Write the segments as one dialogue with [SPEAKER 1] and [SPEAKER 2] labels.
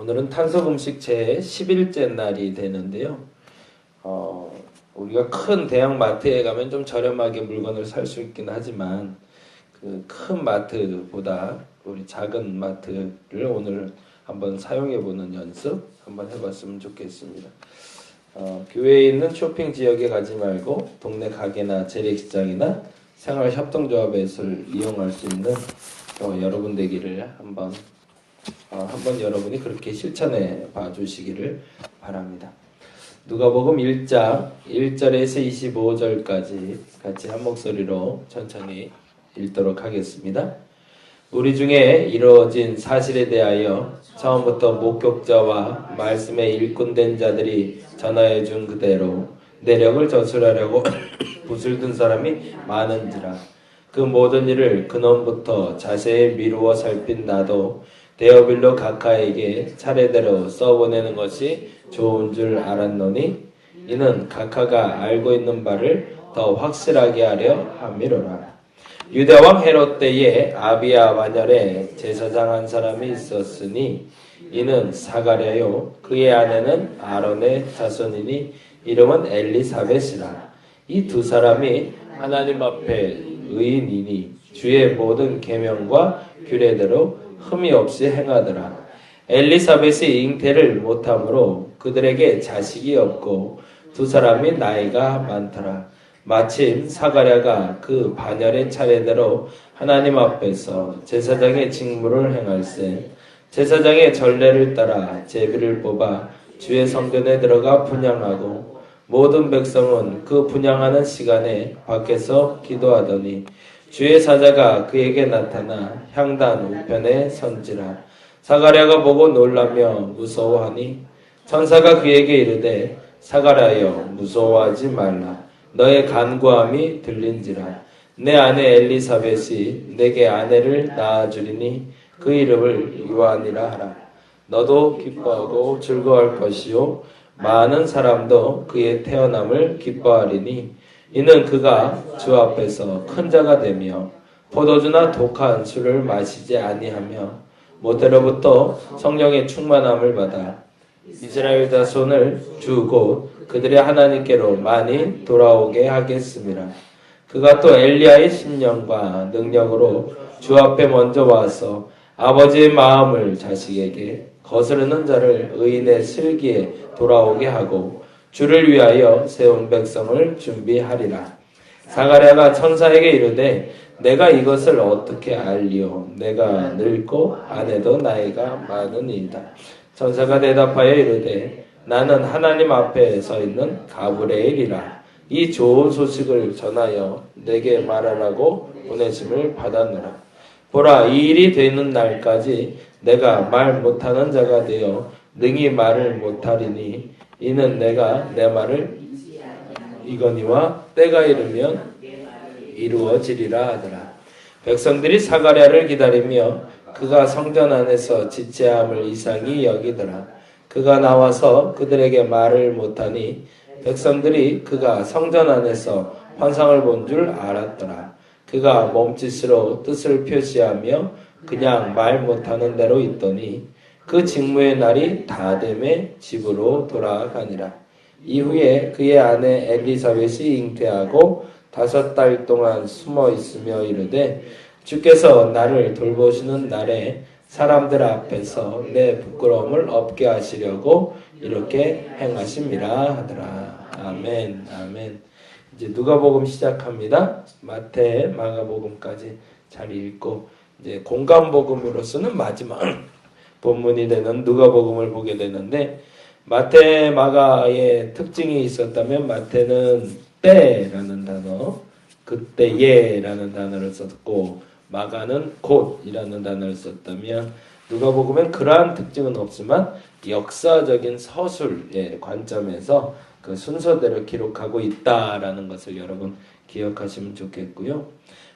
[SPEAKER 1] 오늘은 탄소금식 제 10일째 날이 되는데요. 우리가 큰 대형 마트에 가면 좀 저렴하게 물건을 살 수 있긴 하지만 그 큰 마트보다 우리 작은 마트를 오늘 한번 사용해보는 연습 한번 해봤으면 좋겠습니다. 교회에 있는 쇼핑 지역에 가지 말고 동네 가게나 재래시장이나 생활협동조합에서 이용할 수 있는 여러분 되기를 한번 여러분이 그렇게 실천해 봐 주시기를 바랍니다. 누가복음 1장 1절에서 25절까지 같이 한 목소리로 천천히 읽도록 하겠습니다. 우리 중에 이루어진 사실에 대하여 처음부터 목격자와 말씀에 일꾼된 자들이 전하여 준 그대로 내력을 저술하려고 붓을 든 사람이 많은지라. 그 모든 일을 근원부터 자세히 미루어 살핀 나도 데오빌로 각하에게 차례대로 써보내는 것이 좋은 줄 알았노니 이는 각하가 알고 있는 바를 더 확실하게 하려 함이로라. 유대왕 헤롯 때에 아비야 완열에 제사장 한 사람이 있었으니 이는 사가랴요 그의 아내는 아론의 자손이니 이름은 엘리사벳이라. 이 두 사람이 하나님 앞에 의인이니 주의 모든 계명과 규례대로 흠이 없이 행하더라. 엘리사벳이 잉태를 못하므로 그들에게 자식이 없고 두 사람이 나이가 많더라. 마침 사가랴가 그 반열의 차례대로 하나님 앞에서 제사장의 직무를 행할세 제사장의 전례를 따라 제비를 뽑아 주의 성전에 들어가 분향하고 모든 백성은 그 분향하는 시간에 밖에서 기도하더니 주의 사자가 그에게 나타나 향단 우편에 선지라. 사가랴가 보고 놀라며 무서워하니 천사가 그에게 이르되 사가랴여 무서워하지 말라. 너의 간구함이 들린지라. 내 아내 엘리사벳이 내게 아내를 낳아주리니 그 이름을 요한이라 하라. 너도 기뻐하고 즐거워할 것이요 많은 사람도 그의 태어남을 기뻐하리니 이는 그가 주 앞에서 큰 자가 되며 포도주나 독한 술을 마시지 아니하며 모태로부터 성령의 충만함을 받아 이스라엘 자손을 주 곧 그들의 하나님께로 많이 돌아오게 하겠습니다. 그가 또 엘리야의 신령과 능력으로 주 앞에 먼저 와서 아버지의 마음을 자식에게 거스르는 자를 의인의 슬기에 돌아오게 하고 주를 위하여 세운 백성을 준비하리라. 사가랴가 천사에게 이르되 내가 이것을 어떻게 알리오? 내가 늙고 아내도 나이가 많으니이다. 천사가 대답하여 이르되 나는 하나님 앞에 서 있는 가브리엘이라. 이 좋은 소식을 전하여 내게 말하라고 보내심을 받았노라. 보라, 이 일이 되는 날까지 내가 말 못하는 자가 되어 능히 말을 못하리니 이는 내가 내 말을 이거니와 때가 이르면 이루어지리라 하더라. 백성들이 사가랴를 기다리며 그가 성전 안에서 지체함을 이상히 여기더라. 그가 나와서 그들에게 말을 못하니 백성들이 그가 성전 안에서 환상을 본 줄 알았더라. 그가 몸짓으로 뜻을 표시하며 그냥 말 못하는 대로 있더니 그 직무의 날이 다 되매 집으로 돌아가니라. 이후에 그의 아내 엘리사벳이 잉태하고 5달 동안 숨어 있으며 이르되 주께서 나를 돌보시는 날에 사람들 앞에서 내 부끄러움을 없게 하시려고 이렇게 행하심이라 하더라. 아멘, 아멘. 이제 누가복음 시작합니다. 마태, 마가복음까지 잘 읽고 이제 공감복음으로서는 마지막 본문이 되는 누가복음을 보게 되는데 마태, 마가의 특징이 있었다면 마태는 때라는 단어, 그때예라는 단어를 썼고 마가는 곧이라는 단어를 썼다면 누가복음엔 그러한 특징은 없지만 역사적인 서술의 관점에서 그 순서대로 기록하고 있다라는 것을 여러분 기억하시면 좋겠고요.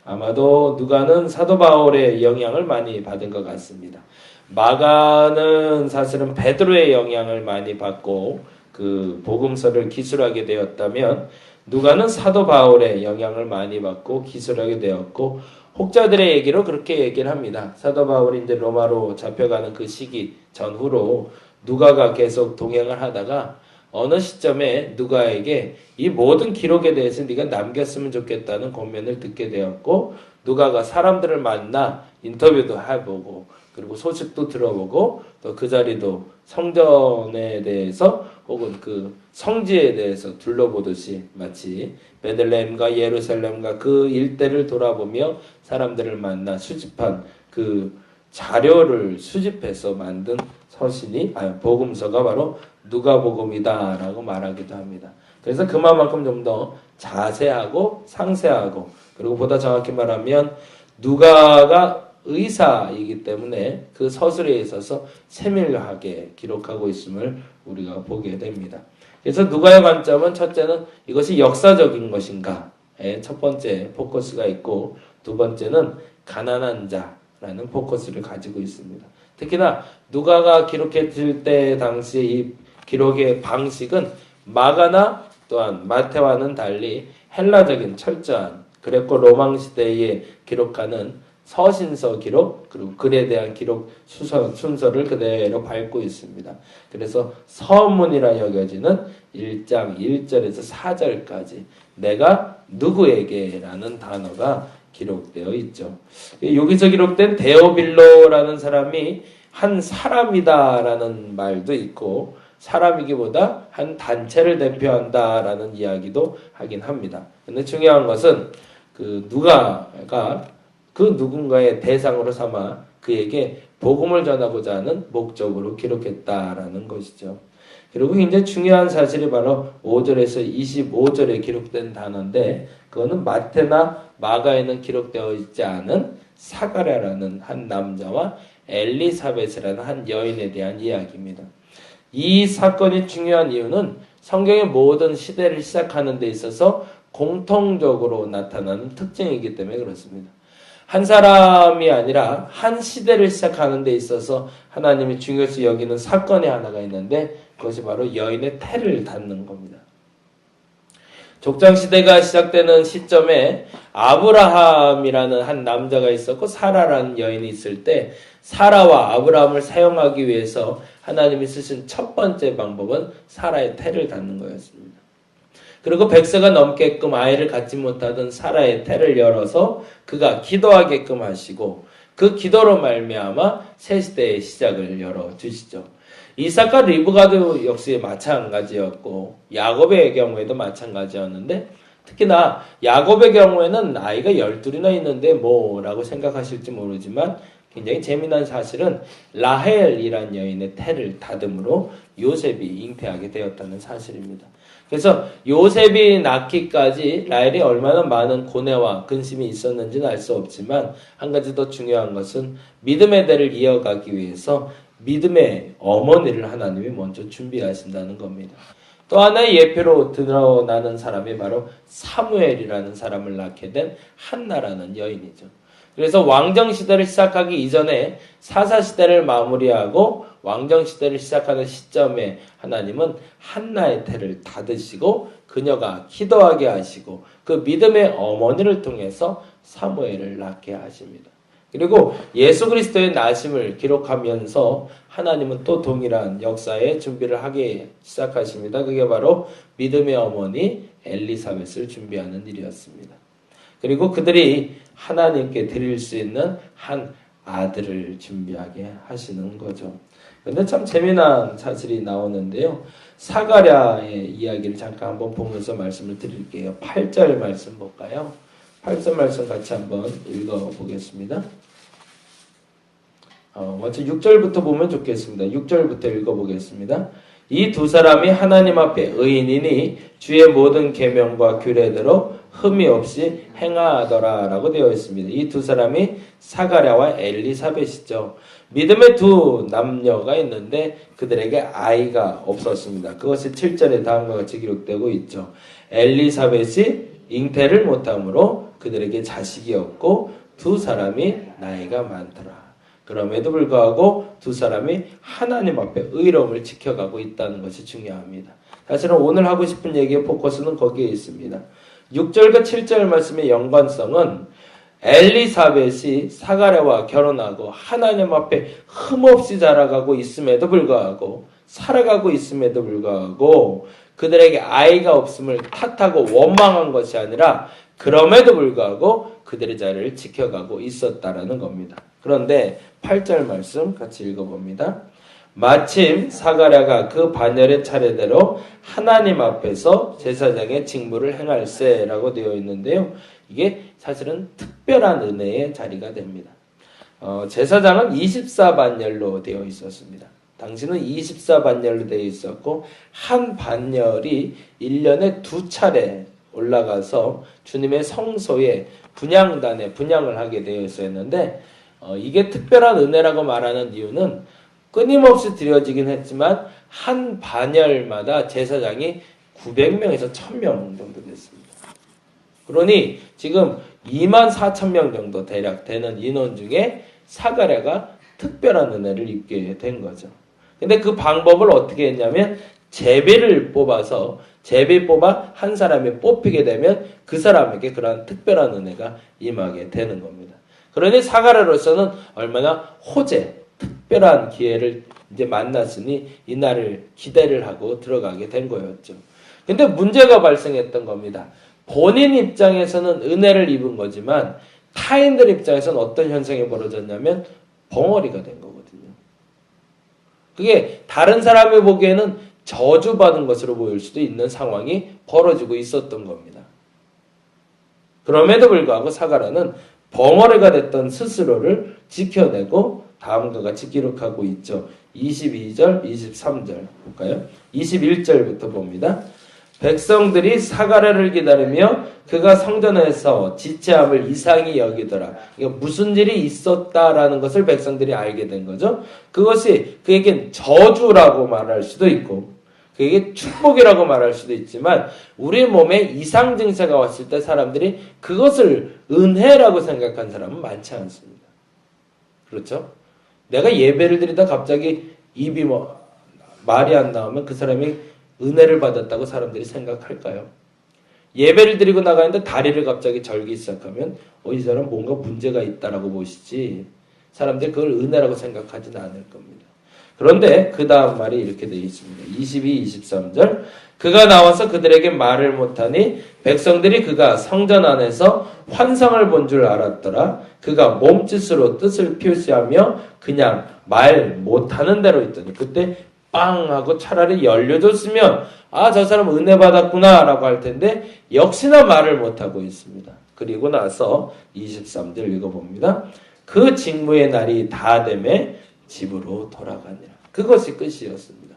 [SPEAKER 1] 아마도 누가는 사도 바울의 영향을 많이 받은 것 같습니다. 마가는 사실은 베드로의 영향을 많이 받고 그 복음서를 기술하게 되었다면 누가는 사도 바울의 영향을 많이 받고 기술하게 되었고 혹자들의 얘기로 그렇게 얘기를 합니다. 사도 바울이 이제 로마로 잡혀가는 그 시기 전후로 누가가 계속 동행을 하다가 어느 시점에 누가에게 이 모든 기록에 대해서 네가 남겼으면 좋겠다는 권면을 듣게 되었고 누가가 사람들을 만나 인터뷰도 해보고 그리고 소식도 들어보고 또 그 자리도 성전에 대해서 혹은 그 성지에 대해서 둘러보듯이 마치 베들레헴과 예루살렘과 그 일대를 돌아보며 사람들을 만나 수집한 그 자료를 수집해서 만든 복음서가 바로 누가복음이다라고 말하기도 합니다. 그래서 그만큼 좀 더 자세하고 상세하고 그리고 보다 정확히 말하면 누가가 의사이기 때문에 그 서술에 있어서 세밀하게 기록하고 있음을 우리가 보게 됩니다. 그래서 누가의 관점은 첫째는 이것이 역사적인 것인가에 첫 번째 포커스가 있고 두 번째는 가난한 자라는 포커스를 가지고 있습니다. 특히나 누가가 기록했을 때 당시의 이 기록의 방식은 마가나 또한 마태와는 달리 헬라적인 철저한 그레코 로망 시대에 기록하는 서신서 기록 그리고 글에 대한 기록 순서를 그대로 밟고 있습니다. 그래서 서문이라 여겨지는 1장 1절에서 4절까지 내가 누구에게라는 단어가 기록되어 있죠. 여기서 기록된 데오빌로라는 사람이 한 사람이다라는 말도 있고 사람이기보다 한 단체를 대표한다라는 이야기도 하긴 합니다. 근데 중요한 것은 그 누가가 그 누군가의 대상으로 삼아 그에게 복음을 전하고자 하는 목적으로 기록했다라는 것이죠. 그리고 굉장히 중요한 사실이 바로 5절에서 25절에 기록된 단어인데 그거는 마태나 마가에는 기록되어 있지 않은 사가랴라는 한 남자와 엘리사벳이라는 한 여인에 대한 이야기입니다. 이 사건이 중요한 이유는 성경의 모든 시대를 시작하는 데 있어서 공통적으로 나타나는 특징이기 때문에 그렇습니다. 한 사람이 아니라 한 시대를 시작하는 데 있어서 하나님이 중요시 여기는 사건이 하나가 있는데 그것이 바로 여인의 태를 닫는 겁니다. 족장시대가 시작되는 시점에 아브라함이라는 한 남자가 있었고 사라라는 여인이 있을 때 사라와 아브라함을 사용하기 위해서 하나님이 쓰신 첫 번째 방법은 사라의 태를 닫는 거였습니다. 그리고 100세가 넘게끔 아이를 갖지 못하던 사라의 태를 열어서 그가 기도하게끔 하시고 그 기도로 말미암아 새 시대의 시작을 열어주시죠. 이삭과 리브가도 역시 마찬가지였고 야곱의 경우에도 마찬가지였는데 특히나 야곱의 경우에는 아이가 12이나 있는데 뭐라고 생각하실지 모르지만 굉장히 재미난 사실은 라헬이란 여인의 태를 닫음으로 요셉이 잉태하게 되었다는 사실입니다. 그래서 요셉이 낳기까지 라헬이 얼마나 많은 고뇌와 근심이 있었는지는 알 수 없지만 한 가지 더 중요한 것은 믿음의 대를 이어가기 위해서 믿음의 어머니를 하나님이 먼저 준비하신다는 겁니다. 또 하나의 예표로 드러나는 사람이 바로 사무엘이라는 사람을 낳게 된 한나라는 여인이죠. 그래서 왕정시대를 시작하기 이전에 사사시대를 마무리하고 왕정시대를 시작하는 시점에 하나님은 한나의 태를 닫으시고 그녀가 기도하게 하시고 그 믿음의 어머니를 통해서 사무엘을 낳게 하십니다. 그리고 예수 그리스도의 나심을 기록하면서 하나님은 또 동일한 역사의 준비를 하기 시작하십니다. 그게 바로 믿음의 어머니 엘리사벳을 준비하는 일이었습니다. 그리고 그들이 하나님께 드릴 수 있는 한 아들을 준비하게 하시는 거죠. 그런데 참 재미난 사실이 나오는데요. 사가랴의 이야기를 잠깐 한번 보면서 말씀을 드릴게요. 8절 말씀 볼까요? 8절 말씀 같이 한번 읽어보겠습니다. 먼저 6절부터 보면 좋겠습니다. 6절부터 읽어보겠습니다. 이 두 사람이 하나님 앞에 의인이니 주의 모든 계명과 규례대로 흠이 없이 행하더라라고 되어 있습니다. 이 두 사람이 사가랴와 엘리사벳이죠. 믿음의 두 남녀가 있는데 그들에게 아이가 없었습니다. 그것이 7절에 다음과 같이 기록되고 있죠. 엘리사벳이 잉태를 못함으로 그들에게 자식이 없고 두 사람이 나이가 많더라. 그럼에도 불구하고 두 사람이 하나님 앞에 의로움을 지켜가고 있다는 것이 중요합니다. 사실은 오늘 하고 싶은 얘기의 포커스는 거기에 있습니다. 6절과 7절 말씀의 연관성은 엘리사벳이 사가랴와 결혼하고 하나님 앞에 흠없이 자라가고 있음에도 불구하고 살아가고 있음에도 불구하고 그들에게 아이가 없음을 탓하고 원망한 것이 아니라 그럼에도 불구하고 그들의 자리를 지켜가고 있었다라는 겁니다. 그런데 8절 말씀 같이 읽어봅니다. 마침 사가랴가 그 반열의 차례대로 하나님 앞에서 제사장의 직무를 행할세라고 되어 있는데요. 이게 사실은 특별한 은혜의 자리가 됩니다. 제사장은 24반열로 되어 있었습니다. 당시는 24반열로 되어 있었고 한 반열이 1년에 2차례 올라가서 주님의 성소에 분향단에 분향을 하게 되어 있었는데 이게 특별한 은혜라고 말하는 이유는 끊임없이 드려지긴 했지만 한 반열마다 제사장이 900명에서 1000명 정도 됐습니다. 그러니 지금 24,000명 정도 대략 되는 인원 중에 사가랴가 특별한 은혜를 입게 된 거죠. 근데 그 방법을 어떻게 했냐면 제비를 뽑아서 제비 뽑아 한 사람이 뽑히게 되면 그 사람에게 그러한 특별한 은혜가 임하게 되는 겁니다. 그러니 사가랴로서는 얼마나 특별한 기회를 이제 만났으니 이날을 기대를 하고 들어가게 된 거였죠. 근데 문제가 발생했던 겁니다. 본인 입장에서는 은혜를 입은 거지만 타인들 입장에서는 어떤 현상이 벌어졌냐면 벙어리가 된 거거든요. 그게 다른 사람이 보기에는 저주받은 것으로 보일 수도 있는 상황이 벌어지고 있었던 겁니다. 그럼에도 불구하고 사가랴는 벙어리가 됐던 스스로를 지켜내고 다음과 같이 기록하고 있죠. 22절, 23절 볼까요? 21절부터 봅니다. 백성들이 사가랴를 기다리며 그가 성전에서 지체함을 이상히 여기더라. 이게 무슨 일이 있었다라는 것을 백성들이 알게 된 거죠. 그것이 그에겐 저주라고 말할 수도 있고 그에게 축복이라고 말할 수도 있지만 우리 몸에 이상 증세가 왔을 때 사람들이 그것을 은혜라고 생각한 사람은 많지 않습니다. 그렇죠? 내가 예배를 드리다 갑자기 입이 말이 안 나오면 그 사람이 은혜를 받았다고 사람들이 생각할까요? 예배를 드리고 나가는데 다리를 갑자기 절기 시작하면 이 사람 뭔가 문제가 있다라고 보시지 사람들이 그걸 은혜라고 생각하지는 않을 겁니다. 그런데 그 다음 말이 이렇게 되어 있습니다. 22, 23절 그가 나와서 그들에게 말을 못하니 백성들이 그가 성전 안에서 환상을 본 줄 알았더라. 그가 몸짓으로 뜻을 표시하며 그냥 말 못하는 대로 있더니 그때 빵 하고 차라리 열려줬으면 저 사람 은혜 받았구나 라고 할 텐데 역시나 말을 못하고 있습니다. 그리고 나서 23절 읽어봅니다. 그 직무의 날이 다 되매 집으로 돌아가니라. 그것이 끝이었습니다.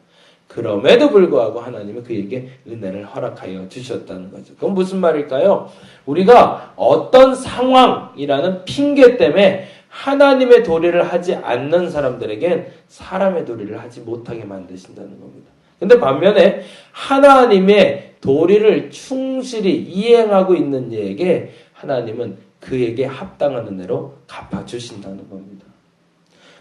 [SPEAKER 1] 그럼에도 불구하고 하나님은 그에게 은혜를 허락하여 주셨다는 거죠. 그건 무슨 말일까요? 우리가 어떤 상황이라는 핑계 때문에 하나님의 도리를 하지 않는 사람들에겐 사람의 도리를 하지 못하게 만드신다는 겁니다. 근데 반면에 하나님의 도리를 충실히 이행하고 있는 이에게 하나님은 그에게 합당한 은혜로 갚아주신다는 겁니다.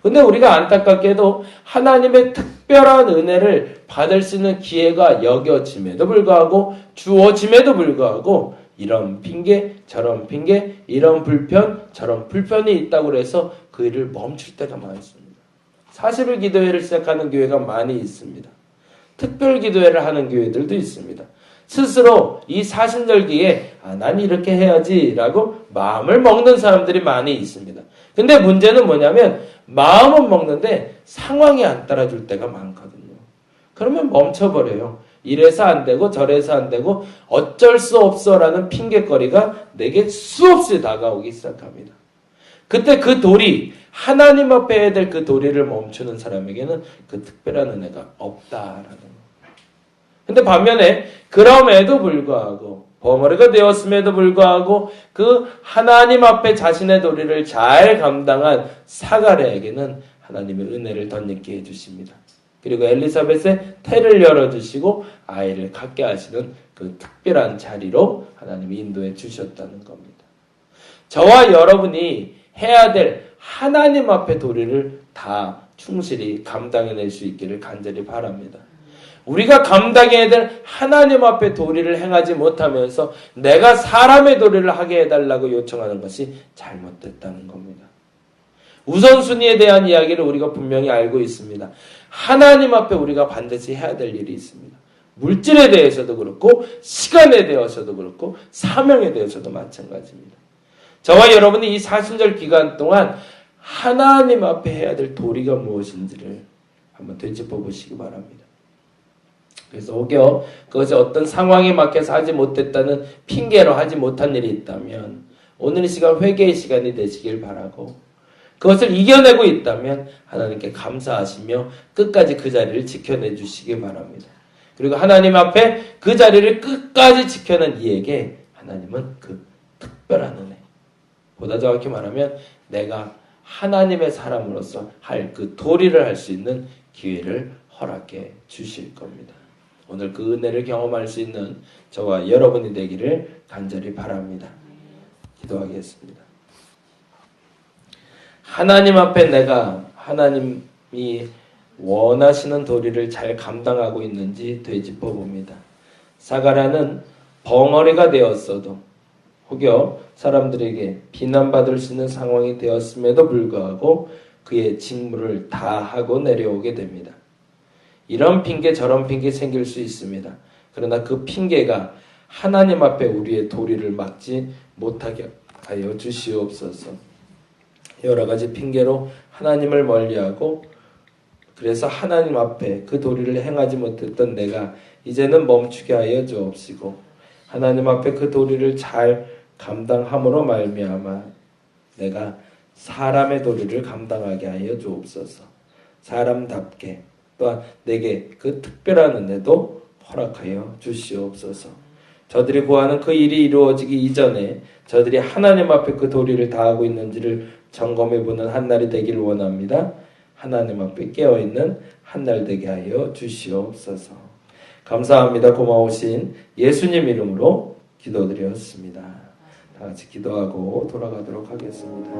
[SPEAKER 1] 근데 우리가 안타깝게도 하나님의 특별한 은혜를 받을 수 있는 기회가 여겨짐에도 불구하고 주어짐에도 불구하고 이런 핑계 저런 핑계 이런 불편 저런 불편이 있다고 해서 그 일을 멈출 때가 많습니다. 40일 기도회를 시작하는 교회가 많이 있습니다. 특별 기도회를 하는 교회들도 있습니다. 스스로 이 사신절기에 난 이렇게 해야지 라고 마음을 먹는 사람들이 많이 있습니다. 근데 문제는 뭐냐면 마음은 먹는데 상황이 안 따라줄 때가 많거든요. 그러면 멈춰버려요. 이래서 안 되고 저래서 안 되고 어쩔 수 없어라는 핑계거리가 내게 수없이 다가오기 시작합니다. 그때 그 도리, 하나님 앞에 해야 될 그 도리를 멈추는 사람에게는 그 특별한 은혜가 없다라는 거예요. 근데 반면에 그럼에도 불구하고 버머리가 되었음에도 불구하고 그 하나님 앞에 자신의 도리를 잘 감당한 사가랴에게는 하나님의 은혜를 덧입게 해주십니다. 그리고 엘리사벳의 태를 열어주시고 아이를 갖게 하시는 그 특별한 자리로 하나님이 인도해 주셨다는 겁니다. 저와 여러분이 해야 될 하나님 앞에 도리를 다 충실히 감당해낼 수 있기를 간절히 바랍니다. 우리가 감당해야 될 하나님 앞에 도리를 행하지 못하면서 내가 사람의 도리를 하게 해달라고 요청하는 것이 잘못됐다는 겁니다. 우선순위에 대한 이야기를 우리가 분명히 알고 있습니다. 하나님 앞에 우리가 반드시 해야 될 일이 있습니다. 물질에 대해서도 그렇고 시간에 대해서도 그렇고 사명에 대해서도 마찬가지입니다. 저와 여러분이 이 사순절 기간 동안 하나님 앞에 해야 될 도리가 무엇인지를 한번 되짚어 보시기 바랍니다. 그래서 혹여 그것이 어떤 상황에 막혀서 하지 못했다는 핑계로 하지 못한 일이 있다면 오늘 이 시간 회개의 시간이 되시길 바라고, 그것을 이겨내고 있다면 하나님께 감사하시며 끝까지 그 자리를 지켜내 주시기 바랍니다. 그리고 하나님 앞에 그 자리를 끝까지 지켜낸 이에게 하나님은 그 특별한 은혜, 보다 정확히 말하면 내가 하나님의 사람으로서 할 그 도리를 할 수 있는 기회를 허락해 주실 겁니다. 오늘 그 은혜를 경험할 수 있는 저와 여러분이 되기를 간절히 바랍니다. 기도하겠습니다. 하나님 앞에 내가 하나님이 원하시는 도리를 잘 감당하고 있는지 되짚어 봅니다. 사가랴는 벙어리가 되었어도, 혹여 사람들에게 비난받을 수 있는 상황이 되었음에도 불구하고 그의 직무를 다 하고 내려오게 됩니다. 이런 핑계 저런 핑계 생길 수 있습니다. 그러나 그 핑계가 하나님 앞에 우리의 도리를 막지 못하게 하여 주시옵소서. 여러 가지 핑계로 하나님을 멀리하고, 그래서 하나님 앞에 그 도리를 행하지 못했던 내가 이제는 멈추게 하여 주옵시고, 하나님 앞에 그 도리를 잘 감당함으로 말미암아 내가 사람의 도리를 감당하게 하여 주옵소서. 사람답게 또한 내게 그 특별한 은혜도 허락하여 주시옵소서. 저들이 구하는 그 일이 이루어지기 이전에 저들이 하나님 앞에 그 도리를 다하고 있는지를 점검해보는 한 날이 되기를 원합니다. 하나님 앞에 깨어있는 한 날 되게 하여 주시옵소서. 감사합니다. 고마우신 예수님 이름으로 기도드렸습니다. 다 같이 기도하고 돌아가도록 하겠습니다.